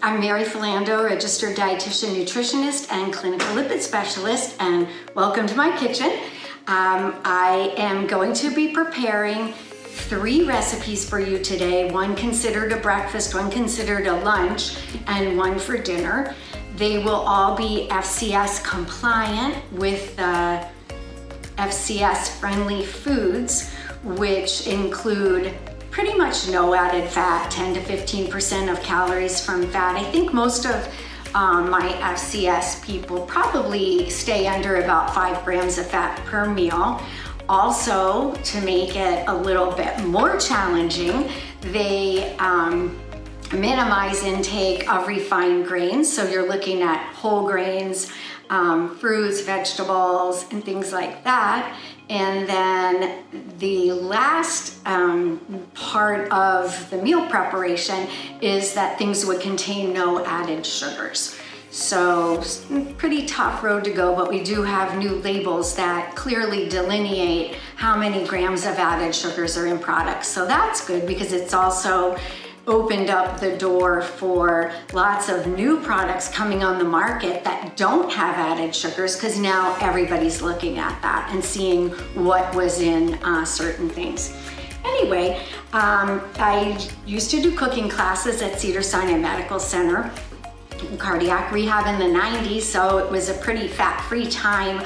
I'm Mary Felando, registered dietitian, nutritionist, and clinical lipid specialist, and welcome to my kitchen. I am going to be preparing 3 recipes for you today, one considered a breakfast, one considered a lunch, and one for dinner. They will all be FCS compliant with FCS friendly foods, which include pretty much no added fat, 10 to 15% of calories from fat. I think most of my FCS people probably stay under about 5 grams of fat per meal. Also, to make it a little bit more challenging, they minimize intake of refined grains. So you're looking at whole grains, fruits, vegetables, and things like that. And then the last part of the meal preparation is that things would contain no added sugars. So pretty tough road to go, but we do have new labels that clearly delineate how many grams of added sugars are in products. So that's good because it's also opened up the door for lots of new products coming on the market that don't have added sugars, because now everybody's looking at that and seeing what was in certain things. Anyway, I used to do cooking classes at Cedars-Sinai Medical Center, cardiac rehab in the 90s, so it was a pretty fat-free time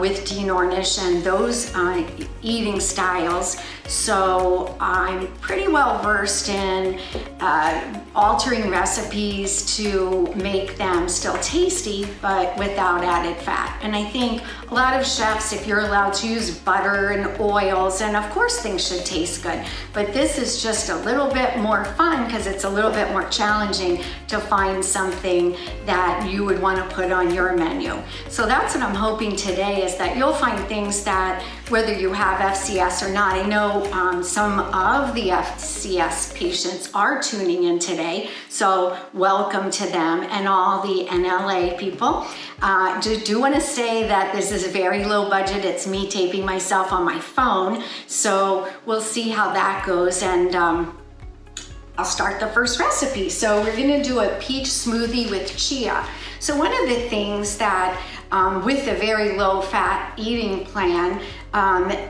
with Dean Ornish and those eating styles. So I'm pretty well versed in altering recipes to make them still tasty, but without added fat. And I think a lot of chefs, if you're allowed to use butter and oils, and of course things should taste good, but this is just a little bit more fun because it's a little bit more challenging to find something that you would want to put on your menu. So that's what I'm hoping today, is that you'll find things that, whether you have FCS or not, I know some of the FCS patients are tuning in today, so welcome to them, and all the FNLA people. Do want to say that this is a very low budget. It's me taping myself on my phone, so we'll see how that goes, and I'll start the first recipe. So we're going to do a peach smoothie with chia. So one of the things that with a very low fat eating plan,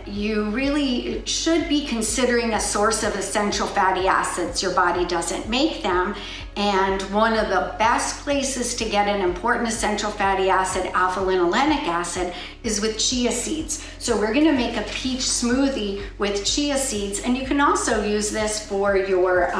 you really should be considering a source of essential fatty acids. Your body doesn't make them. And one of the best places to get an important essential fatty acid, alpha-linolenic acid, is with chia seeds. So we're gonna make a peach smoothie with chia seeds, and you can also use this for your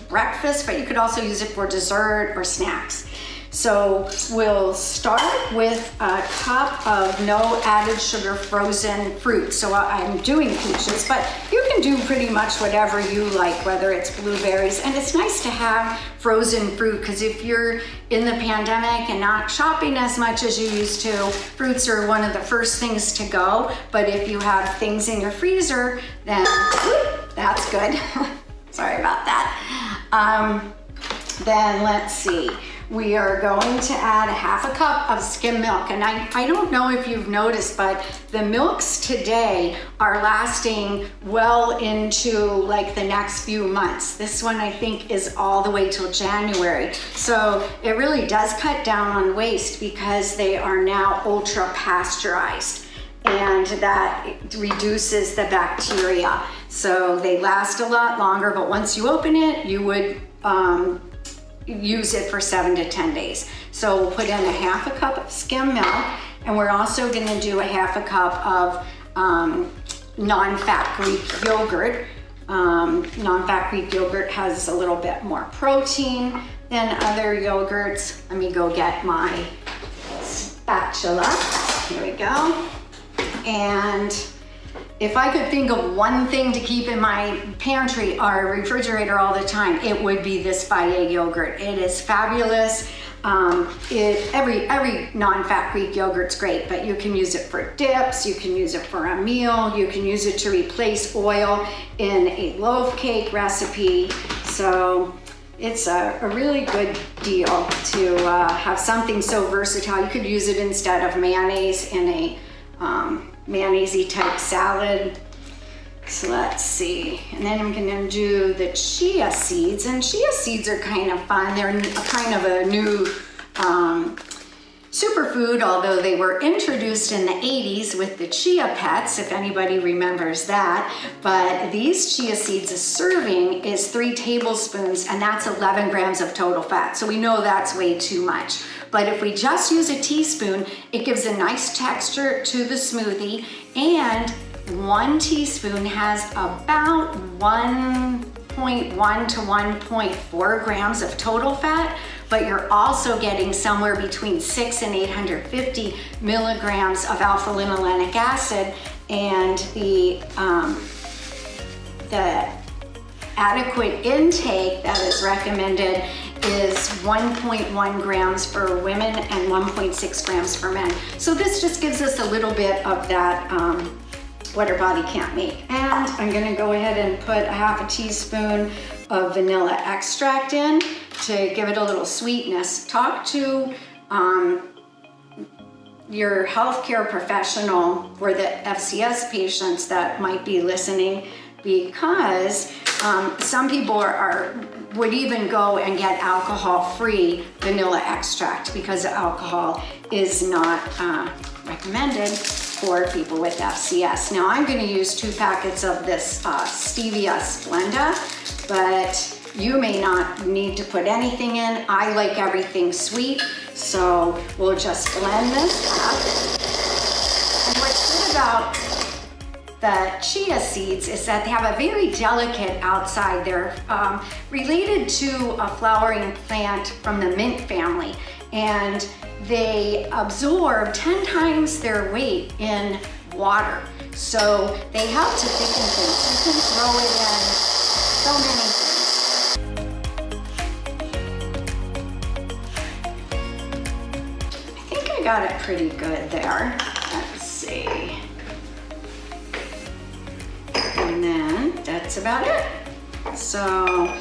breakfast, but you could also use it for dessert or snacks. So we'll start with a cup of no added sugar frozen fruit. So I'm doing peaches, but you can do pretty much whatever you like, whether it's blueberries. And it's nice to have frozen fruit, because if you're in the pandemic and not shopping as much as you used to, fruits are one of the first things to go. But if you have things in your freezer, then that's good. Sorry about that. Then let's see. We are going to add a half a cup of skim milk. And I don't know if you've noticed, but the milks today are lasting well into like the next few months. This one I think is all the way till January. So it really does cut down on waste, because they are now ultra pasteurized, and that reduces the bacteria. So they last a lot longer, but once you open it, you would use it for 7 to 10 days. So we'll put in a half a cup of skim milk, and we're also gonna do a half a cup of non-fat Greek yogurt. Non-fat Greek yogurt has a little bit more protein than other yogurts. Let me go get my spatula. Here we go. And if I could think of one thing to keep in my pantry or refrigerator all the time, it would be this Fage yogurt. It is fabulous. Every non-fat Greek yogurt's great, but you can use it for dips, you can use it for a meal, you can use it to replace oil in a loaf cake recipe. So it's a really good deal to have something so versatile. You could use it instead of mayonnaise in a mayonnaise-y type salad. So let's see, and then I'm gonna do the chia seeds, and chia seeds are kind of fun. They're kind of a new superfood, although they were introduced in the 80s with the Chia Pets, if anybody remembers that. But these chia seeds, a serving is 3 tablespoons, and that's 11 grams of total fat. So we know that's way too much. But if we just use a teaspoon, it gives a nice texture to the smoothie, and 1 teaspoon has about 1.1 to 1.4 grams of total fat, but you're also getting somewhere between 6 and 850 milligrams of alpha-linolenic acid, and the adequate intake that is recommended is 1.1 grams for women and 1.6 grams for men. So this just gives us a little bit of that what our body can't make. And I'm gonna go ahead and put a half a teaspoon of vanilla extract in to give it a little sweetness. Talk to your healthcare professional or the FCS patients that might be listening, because some people would even go and get alcohol-free vanilla extract because alcohol is not recommended for people with FCS. Now I'm going to use 2 packets of this stevia Splenda, but you may not need to put anything in. I like everything sweet, so we'll just blend this up. And what's good about the chia seeds is that they have a very delicate outside. They're related to a flowering plant from the mint family, and they absorb 10 times their weight in water. So they help to thicken things. You can throw it in so many things. I think I got it pretty good there. Let's see. And then that's about it. So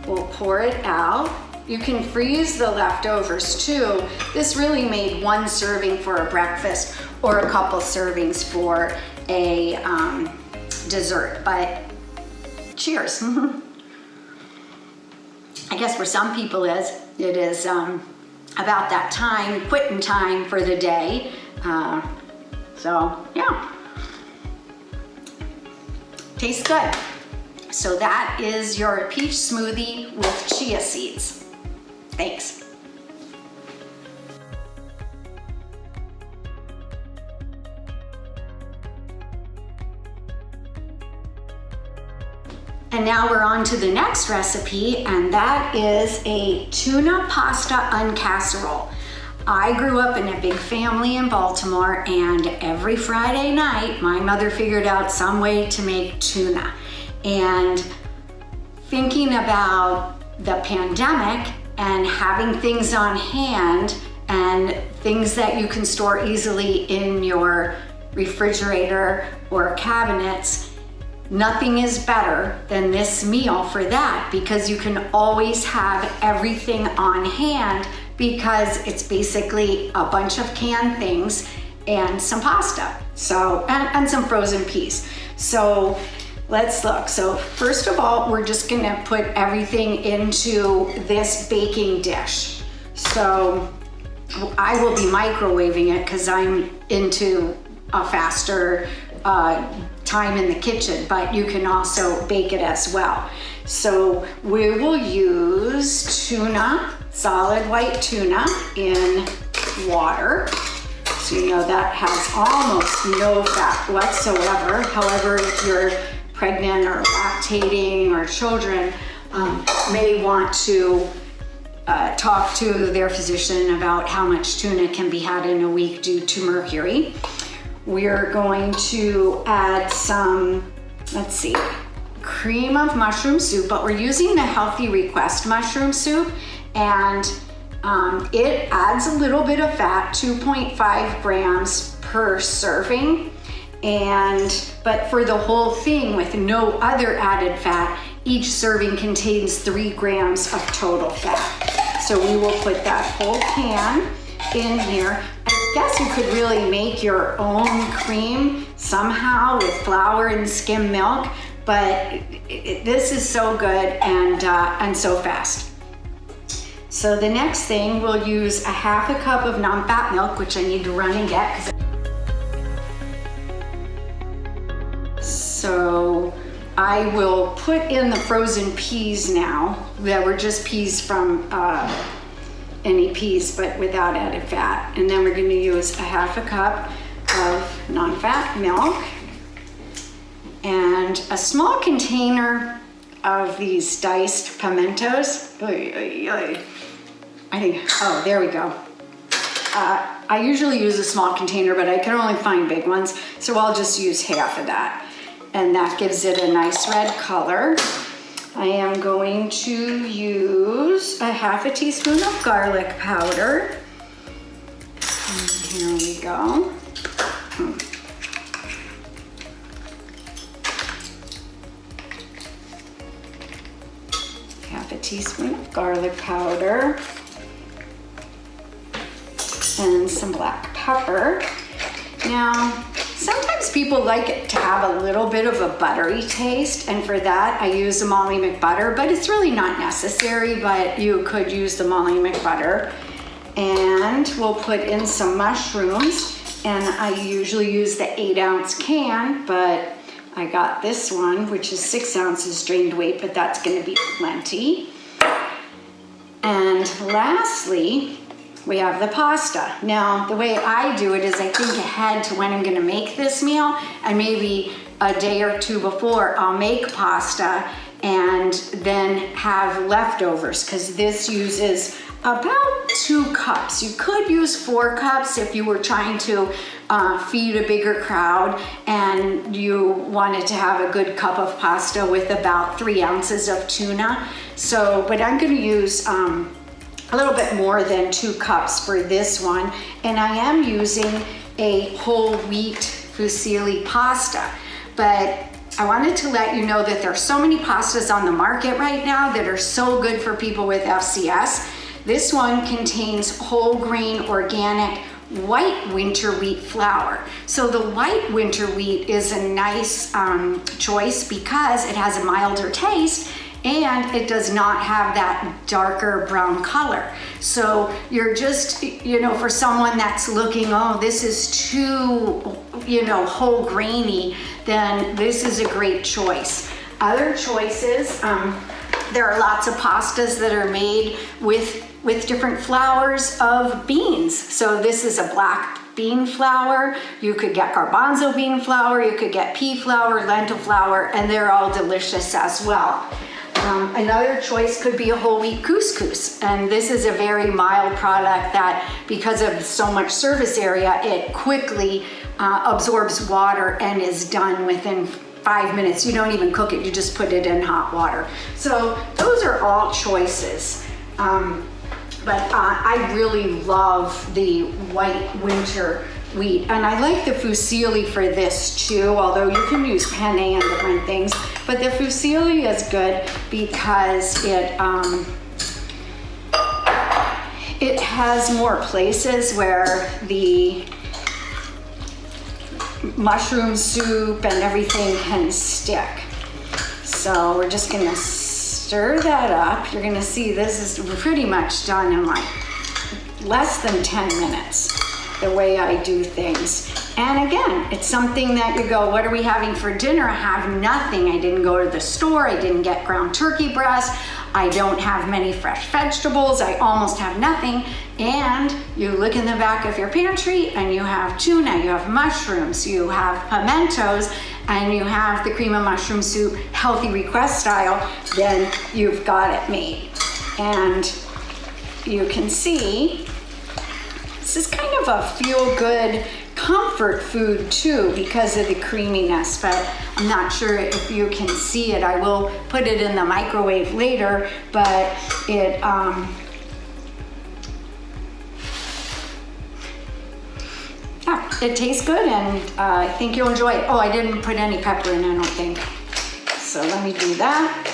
we'll pour it out. You can freeze the leftovers too. This really made 1 serving for a breakfast or a couple servings for a dessert, but cheers. I guess for some people it is about that time, quitting time for the day. So yeah, tastes good. So that is your peach smoothie with chia seeds. Thanks. And now we're on to the next recipe, and that is a tuna pasta en casserole. I grew up in a big family in Baltimore, and every Friday night, my mother figured out some way to make tuna. And thinking about the pandemic and having things on hand and things that you can store easily in your refrigerator or cabinets, nothing is better than this meal for that, because you can always have everything on hand, because it's basically a bunch of canned things and some pasta, so and some frozen peas. So let's look. So first of all, we're just gonna put everything into this baking dish. So I will be microwaving it because I'm into a faster time in the kitchen, but you can also bake it as well. So we will use tuna, solid white tuna in water. So you know that has almost no fat whatsoever. However, if you're pregnant or lactating, or children may want to talk to their physician about how much tuna can be had in a week due to mercury. We're going to add some, let's see, cream of mushroom soup, but we're using the Healthy Request mushroom soup, and it adds a little bit of fat, 2.5 grams per serving. But for the whole thing with no other added fat, each serving contains 3 grams of total fat. So we will put that whole pan in here. I guess you could really make your own cream somehow with flour and skim milk, but this is so good and so fast. So the next thing, we'll use a half a cup of non-fat milk, which I need to run and get. So I will put in the frozen peas now. That were just peas from any peas, but without added fat. And then we're going to use a half a cup of non-fat milk and a small container of these diced pimentos. I think, oh, there we go. I usually use a small container, but I can only find big ones, so I'll just use half of that. And that gives it a nice red color. I am going to use a half a teaspoon of garlic powder. And here we go. Half a teaspoon of garlic powder. And some black pepper. Now, sometimes people like it to have a little bit of a buttery taste, and for that I use the Molly McButter, but it's really not necessary, but you could use the Molly McButter. And we'll put in some mushrooms, and I usually use the 8-ounce can, but I got this one, which is 6 ounces drained weight, but that's gonna be plenty. And lastly, we have the pasta. Now, the way I do it is I think ahead to when I'm gonna make this meal, and maybe a day or two before I'll make pasta and then have leftovers, because this uses about 2 cups. You could use 4 cups if you were trying to feed a bigger crowd and you wanted to have a good cup of pasta with about 3 ounces of tuna. So, but I'm gonna use a little bit more than 2 cups for this one. And I am using a whole wheat fusilli pasta. But I wanted to let you know that there are so many pastas on the market right now that are so good for people with FCS. This one contains whole grain organic white winter wheat flour. So the white winter wheat is a nice choice because it has a milder taste and it does not have that darker brown color. So you're just, you know, for someone that's looking, oh, this is too, you know, whole grainy, then this is a great choice. Other choices, there are lots of pastas that are made with different flours of beans. So this is a black bean flour. You could get garbanzo bean flour, you could get pea flour, lentil flour, and they're all delicious as well. Another choice could be a whole wheat couscous, and this is a very mild product that, because of so much surface area, it quickly absorbs water and is done within 5 minutes. You don't even cook it, you just put it in hot water. So those are all choices. But I really love the white winter wheat, and I like the fusilli for this too, although you can use penne and different things, but the fusilli is good because it has more places where the mushroom soup and everything can stick. So we're just gonna stir that up. You're gonna see this is pretty much done in like less than 10 minutes, the way I do things. And again, it's something that you go, what are we having for dinner? I have nothing. I didn't go to the store. I didn't get ground turkey breast. I don't have many fresh vegetables. I almost have nothing. And you look in the back of your pantry and you have tuna, you have mushrooms, you have pimentos, and you have the cream of mushroom soup, healthy request style, then you've got it made. And you can see, this is kind of a feel-good comfort food too because of the creaminess, but I'm not sure if you can see it. I will put it in the microwave later, but it, it tastes good, and I think you'll enjoy it. Oh, I didn't put any pepper in, I don't think. So let me do that.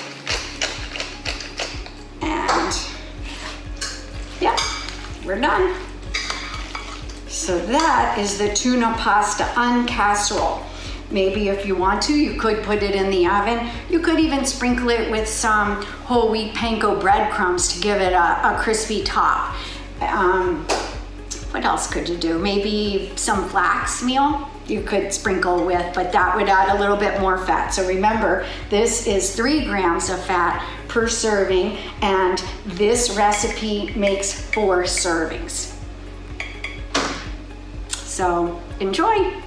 And yeah, we're done. So that is the tuna pasta en casserole. maybe if you want to, you could put it in the oven. You could even sprinkle it with some whole wheat panko breadcrumbs to give it a crispy top. What else could you do? Maybe some flax meal you could sprinkle with, but that would add a little bit more fat. So remember, this is 3 grams of fat per serving, and this recipe makes 4 servings. So enjoy.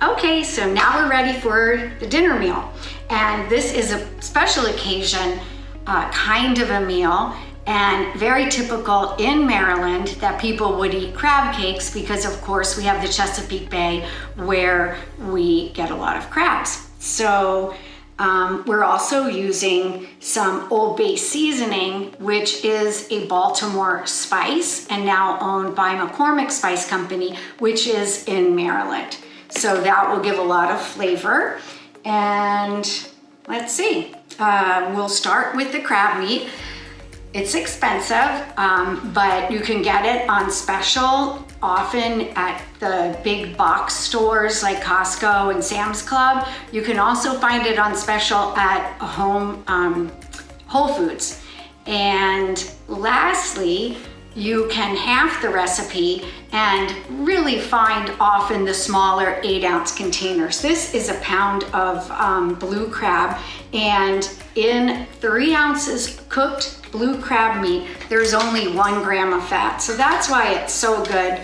Okay, so now we're ready for the dinner meal. And this is a special occasion kind of a meal, and very typical in Maryland that people would eat crab cakes because of course we have the Chesapeake Bay where we get a lot of crabs. So we're also using some Old Bay seasoning, which is a Baltimore spice and now owned by McCormick Spice Company, which is in Maryland. So that will give a lot of flavor. And let's see, we'll start with the crab meat. It's expensive, but you can get it on special often at the big box stores like Costco and Sam's Club. You can also find it on special at home Whole Foods. And lastly, you can half the recipe and really find often the smaller 8-ounce containers. This is a pound of blue crab, and in 3 ounces cooked blue crab meat, there's only 1 gram of fat. So that's why it's so good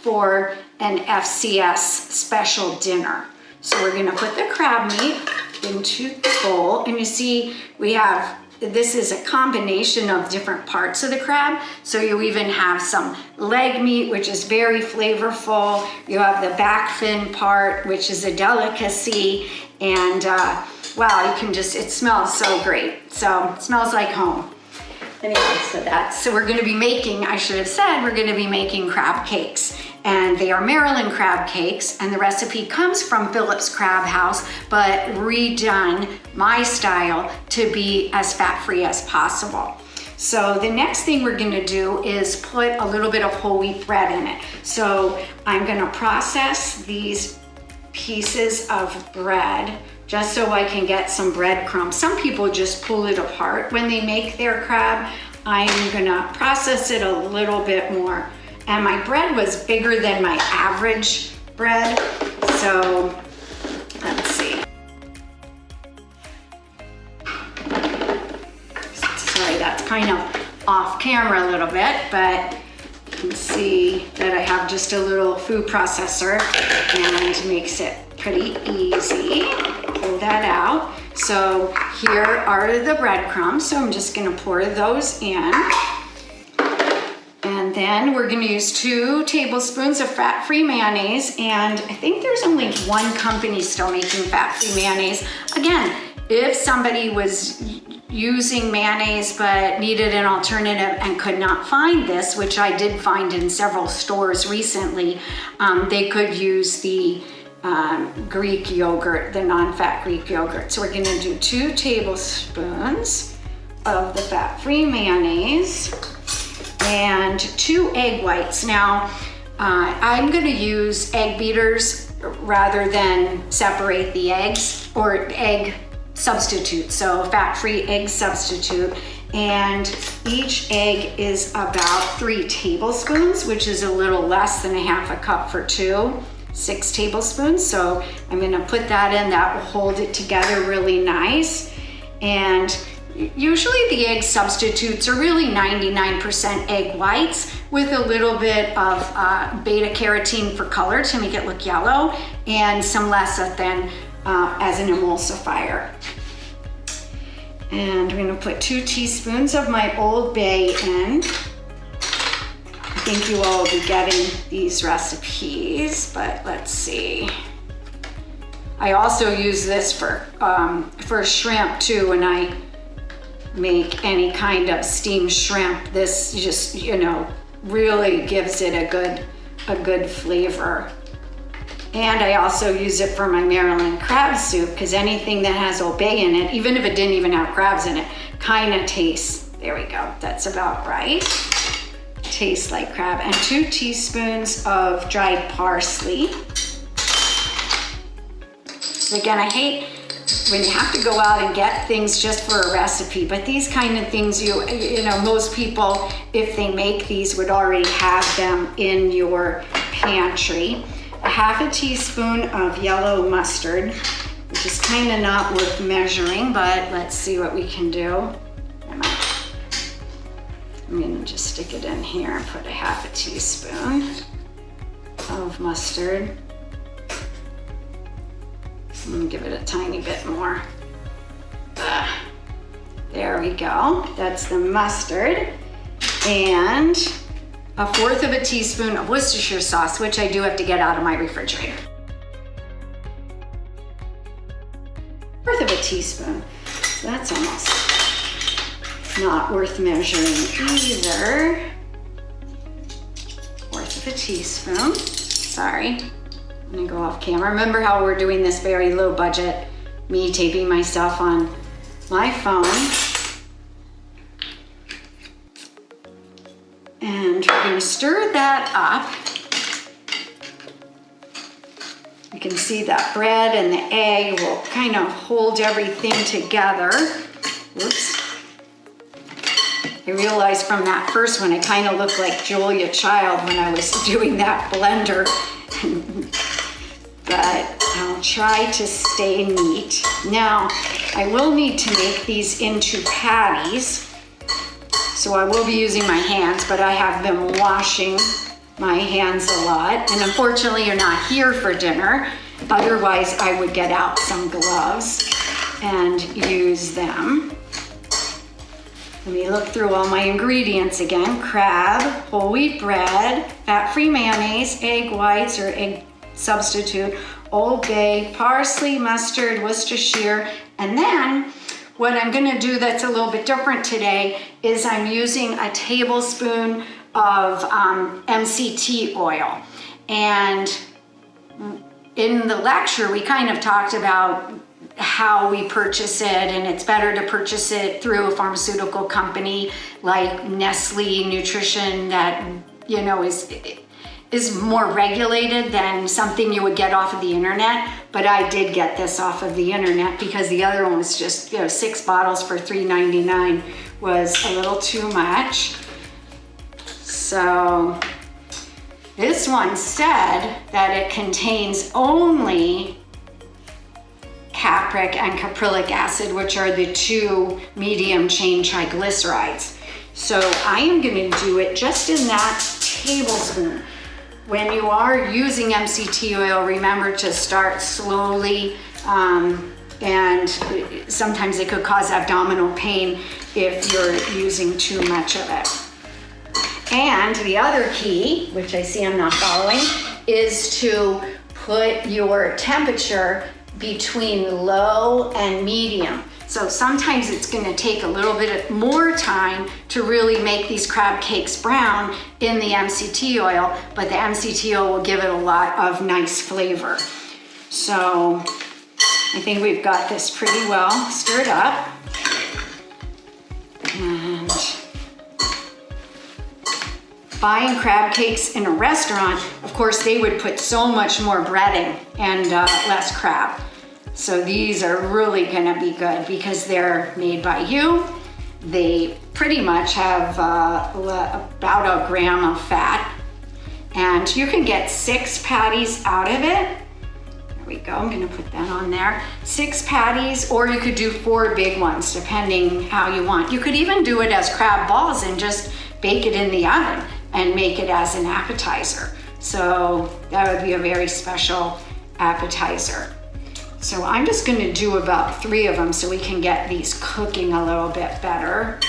for an FCS special dinner. So we're gonna put the crab meat into the bowl, and you see we have, this is a combination of different parts of the crab. So you even have some leg meat, which is very flavorful. You have the back fin part, which is a delicacy. And wow, you can just, it smells so great. So it smells like home. Anyway, so we're gonna be making, I should have said, we're gonna be making crab cakes. And they are Maryland crab cakes, and the recipe comes from Philip's Crab House, but redone my style to be as fat-free as possible. So the next thing we're gonna do is put a little bit of whole wheat bread in it. So I'm gonna process these pieces of bread just so I can get some breadcrumbs. Some people just pull it apart when they make their crab. I'm gonna process it a little bit more. And my bread was bigger than my average bread. So let's see. Sorry, that's kind of off camera a little bit, but you can see that I have just a little food processor and makes it pretty easy. Pull that out. So here are the breadcrumbs. So I'm just gonna pour those in. And then we're gonna use 2 tablespoons of fat-free mayonnaise. And I think there's only 1 company still making fat-free mayonnaise. Again, if somebody was using mayonnaise but needed an alternative and could not find this, which I did find in several stores recently, they could use the Greek yogurt, the non-fat Greek yogurt. So we're gonna do 2 tablespoons of the fat-free mayonnaise and 2 egg whites. Now, I'm gonna use egg beaters rather than separate the eggs, or egg substitute, so fat-free egg substitute. And each egg is about 3 tablespoons, which is a little less than a half a cup for 2. 6 tablespoons. So I'm gonna put that in. That will hold it together really nice. And usually the egg substitutes are really 99% egg whites with a little bit of beta carotene for color to make it look yellow, and some lecithin as an emulsifier. And I'm gonna put 2 teaspoons of my Old Bay in. I think you all will be getting these recipes, but let's see. I also use this for shrimp too when I make any kind of steamed shrimp. This just, you know, really gives it a good flavor. And I also use it for my Maryland crab soup, because anything that has Old Bay in it, even if it didn't even have crabs in it, kind of tastes, there we go, that's about right. tastes like crab. And 2 teaspoons of dried parsley. So again, I hate when you have to go out and get things just for a recipe, but these kind of things, you know, most people, if they make these, would already have them in your pantry. A 1/2 teaspoon of yellow mustard, which is kind of not worth measuring, but let's see what we can do. I'm gonna just stick it in here and put a 1/2 teaspoon of mustard. I'm gonna give it a tiny bit more. There we go, that's the mustard. And a 1/4 teaspoon of Worcestershire sauce, which I do have to get out of my refrigerator. 1/4 teaspoon, so that's almost not worth measuring either. 1/4 teaspoon, sorry. I'm gonna go off camera. Remember how we're doing this very low budget, me taping myself on my phone. And we're gonna stir that up. You can see that bread and the egg will kind of hold everything together. Whoops. I realized from that first one, it kind of looked like Julia Child when I was doing that blender. But I'll try to stay neat. Now, I will need to make these into patties. So I will be using my hands, but I have been washing my hands a lot. And unfortunately, you're not here for dinner. Otherwise, I would get out some gloves and use them. Let me look through all my ingredients again. Crab, whole wheat bread, fat-free mayonnaise, egg whites or egg substitute, Old Bay, parsley, mustard, Worcestershire, and then what I'm gonna do that's a little bit different today is I'm using a tablespoon of MCT oil. And in the lecture, we kind of talked about how we purchase it, and it's better to purchase it through a pharmaceutical company like Nestle Nutrition that, you know, is more regulated than something you would get off of the internet. But I did get this off of the internet because the other one was just, you know, 6 bottles for $3.99 was a little too much. So this one said that it contains only capric and caprylic acid, which are the 2 medium chain triglycerides. So I am gonna do it just in that tablespoon. When you are using MCT oil, remember to start slowly, and sometimes it could cause abdominal pain if you're using too much of it. And the other key, which I see I'm not following, is to put your temperature between low and medium. So sometimes it's gonna take a little bit more time to really make these crab cakes brown in the MCT oil, but the MCT oil will give it a lot of nice flavor. So I think we've got this pretty well stirred up. And buying crab cakes in a restaurant, of course, they would put so much more breading and less crab. So these are really gonna be good because they're made by you. They pretty much have about a gram of fat. And you can get 6 patties out of it. There we go, I'm gonna put that on there. 6 patties, or you could do 4 big ones, depending how you want. You could even do it as crab balls and just bake it in the oven and make it as an appetizer. So that would be a very special appetizer. So I'm just gonna do about 3 of them so we can get these cooking a little bit better.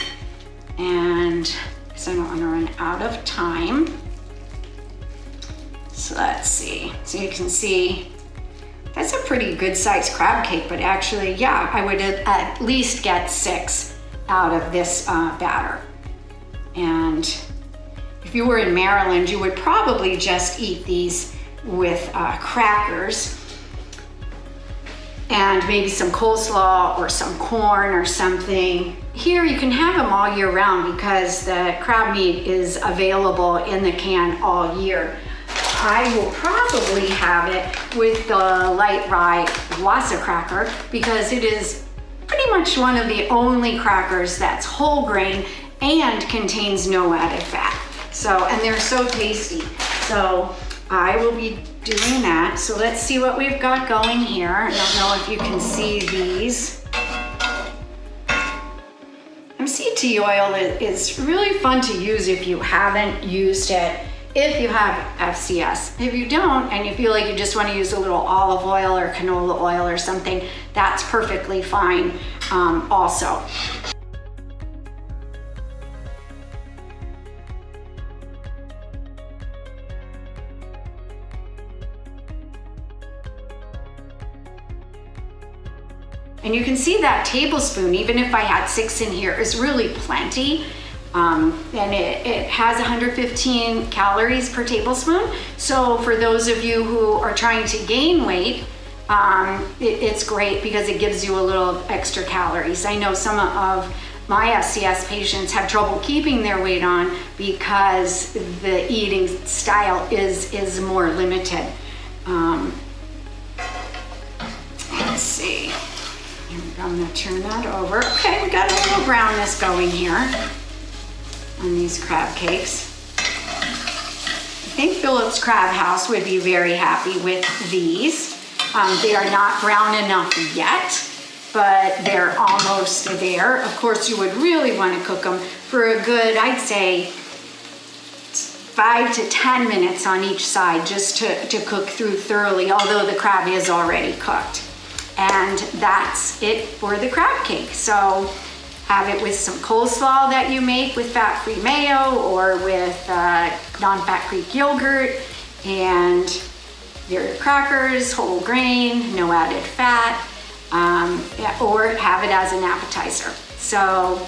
And so I don't wanna run out of time. So let's see. So you can see, that's a pretty good sized crab cake, but actually, yeah, I would at least get 6 out of this batter. And if you were in Maryland, you would probably just eat these with crackers and maybe some coleslaw or some corn or something. here you can have them all year round because the crab meat is available in the can all year. I will probably have it with the light rye Wassa cracker because it is pretty much one of the only crackers that's whole grain and contains no added fat. So, and they're so tasty. So I will be doing that. So let's see what we've got going here. I don't know if you can see these. MCT oil is really fun to use if you haven't used it, if you have FCS. If you don't, and you feel like you just want to use a little olive oil or canola oil or something, that's perfectly fine also. And you can see that tablespoon, even if I had 6 in here, is really plenty. And it has 115 calories per tablespoon. So for those of you who are trying to gain weight, it's great because it gives you a little extra calories. I know some of my FCS patients have trouble keeping their weight on because the eating style is more limited. Let's see. I'm gonna turn that over. Okay, we got a little brownness going here on these crab cakes. I think Philip's Crab House would be very happy with these. They are not brown enough yet, but they're almost there. Of course, you would really want to cook them for a good, I'd say, 5 to 10 minutes on each side just to cook through thoroughly, although the crab is already cooked. And that's it for the crab cake. So have it with some coleslaw that you make with fat-free mayo or with non-fat Greek yogurt and your crackers, whole grain, no added fat, or have it as an appetizer. So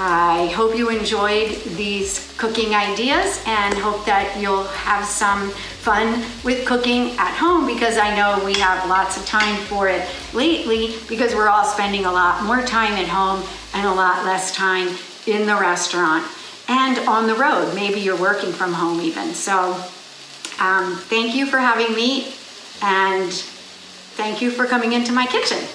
I hope you enjoyed these cooking ideas and hope that you'll have some fun with cooking at home, because I know we have lots of time for it lately because we're all spending a lot more time at home and a lot less time in the restaurant and on the road. Maybe you're working from home even. So thank you for having me, and thank you for coming into my kitchen.